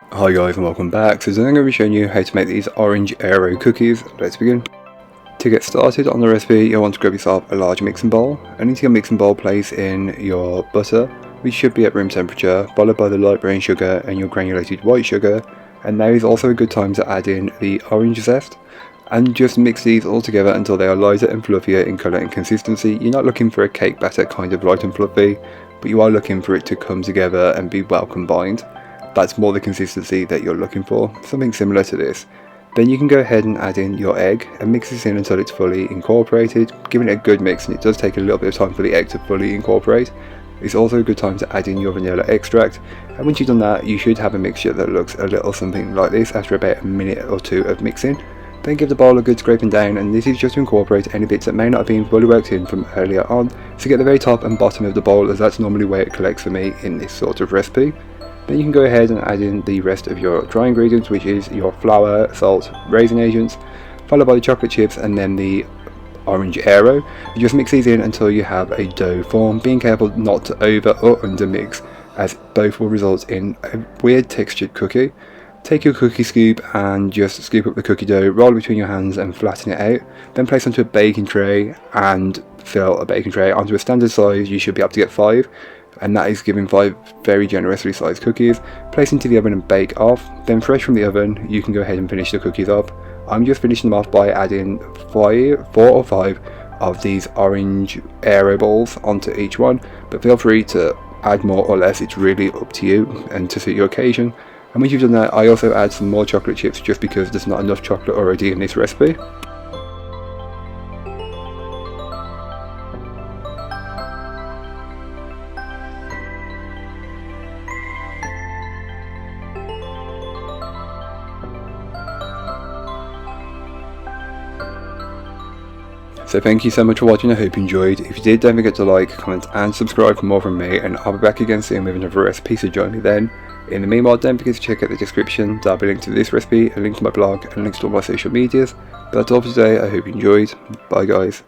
Hi guys and welcome back. So today I'm going to be showing you how to make these orange Aero cookies. Let's begin. To get started on the recipe, you'll want to grab yourself a large mixing bowl, and into your mixing bowl place in your butter, which should be at room temperature, followed by the light brown sugar and your granulated white sugar. And now is also a good time to add in the orange zest, and just mix these all together until they are lighter and fluffier in colour and consistency. You're not looking for a cake batter kind of light and fluffy, but you are looking for it to come together and be well combined. That's more the consistency that you're looking for, something similar to this. Then you can go ahead and add in your egg and mix this in until it's fully incorporated, giving it a good mix, and it does take a little bit of time for the egg to fully incorporate. It's also a good time to add in your vanilla extract, and once you've done that, you should have a mixture that looks a little something like this after about a minute or two of mixing. Then give the bowl a good scraping down, and this is just to incorporate any bits that may not have been fully worked in from earlier on, so get the very top and bottom of the bowl, as that's normally where it collects for me in this sort of recipe. Then you can go ahead and add in the rest of your dry ingredients, which is your flour, salt, raisin agents, followed by the chocolate chips and then the orange Aero. You just mix these in until you have a dough form, being careful not to over or under mix, as both will result in a weird textured cookie. Take your cookie scoop and just scoop up the cookie dough, roll it between your hands and flatten it out. Then place onto a baking tray and fill a baking tray onto a standard size. You should be able to get 5. And that is giving 5 very generously sized cookies. Place into the oven and bake off. Then fresh from the oven, you can go ahead and finish the cookies off. I'm just finishing them off by adding 4 or 5 of these orange Aero balls onto each one, but feel free to add more or less. It's really up to you and to suit your occasion. And once you've done that, I also add some more chocolate chips just because there's not enough chocolate already in this recipe. So thank you so much for watching. I hope you enjoyed. If you did, don't forget to like, comment and subscribe for more from me, and I'll be back again soon with another recipe, so join me then. In the meanwhile, don't forget to check out the description. There'll be a link to this recipe, a link to my blog and links to all my social medias. But that's all for today. I hope you enjoyed. Bye guys.